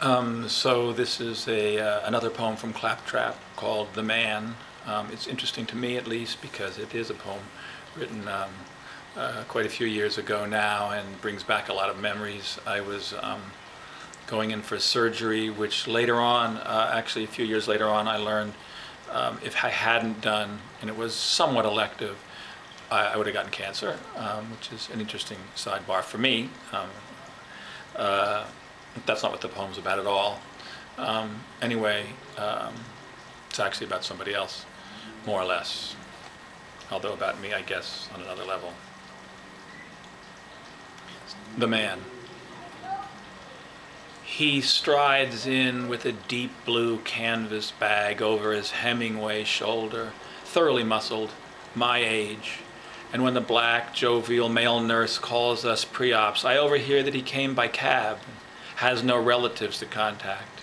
So this is another poem from Claptrap called "The Man." It's interesting to me, at least, because it is a poem written quite a few years ago now and brings back a lot of memories. I was going in for surgery, which later on, actually a few years later on, I learned if I hadn't done, and it was somewhat elective, I would have gotten cancer, which is an interesting sidebar for me. That's not what the poem's about at all. Anyway, it's actually about somebody else, more or less. Although about me, I guess, on another level. The Man. He strides in with a deep blue canvas bag over his Hemingway shoulder, thoroughly muscled, my age. And when the black, jovial male nurse calls us pre-ops, I overhear that he came by cab, has no relatives to contact.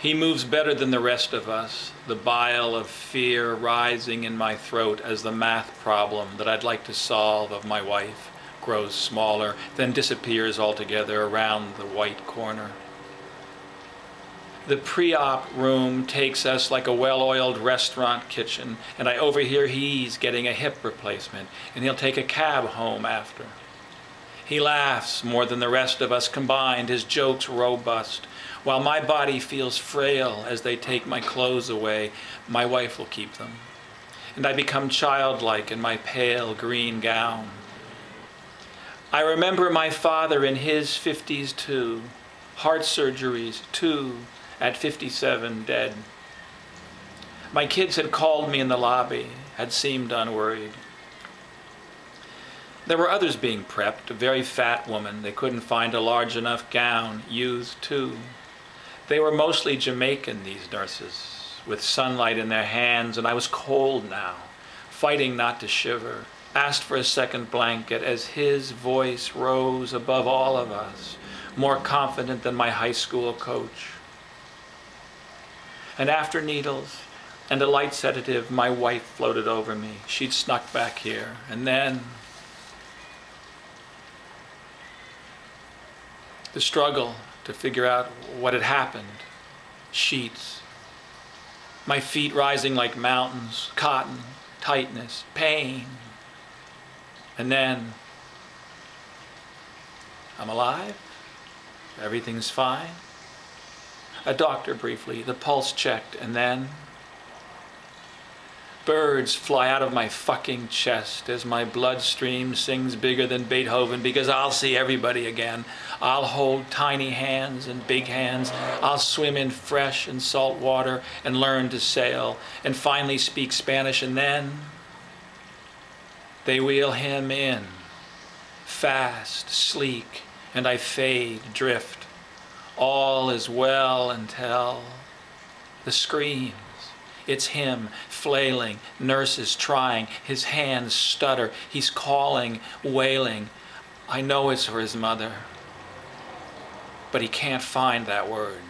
He moves better than the rest of us, the bile of fear rising in my throat as the math problem that I'd like to solve of my wife grows smaller, then disappears altogether around the white corner. The pre-op room takes us like a well-oiled restaurant kitchen, and I overhear he's getting a hip replacement, and he'll take a cab home after. He laughs more than the rest of us combined, his jokes robust. While my body feels frail as they take my clothes away, my wife will keep them. And I become childlike in my pale green gown. I remember my father in his 50s too, heart surgeries too, at 57 dead. My kids had called me in the lobby, had seemed unworried. There were others being prepped, a very fat woman. They couldn't find a large enough gown, youth too. They were mostly Jamaican, these nurses, with sunlight in their hands, and I was cold now, fighting not to shiver. Asked for a second blanket as his voice rose above all of us, more confident than my high school coach. And after needles and a light sedative, my wife floated over me. She'd snuck back here, and then the struggle to figure out what had happened. Sheets. My feet rising like mountains, cotton, tightness, pain. And then, I'm alive, everything's fine. A doctor briefly, the pulse checked, and then birds fly out of my fucking chest as my bloodstream sings bigger than Beethoven, because I'll see everybody again. I'll hold tiny hands and big hands. I'll swim in fresh and salt water and learn to sail and finally speak Spanish, and then they wheel him in, fast, sleek, and I fade, drift. All is well until the screams. It's him, flailing, nurses trying, his hands stutter, he's calling, wailing. I know it's for his mother, but he can't find that word.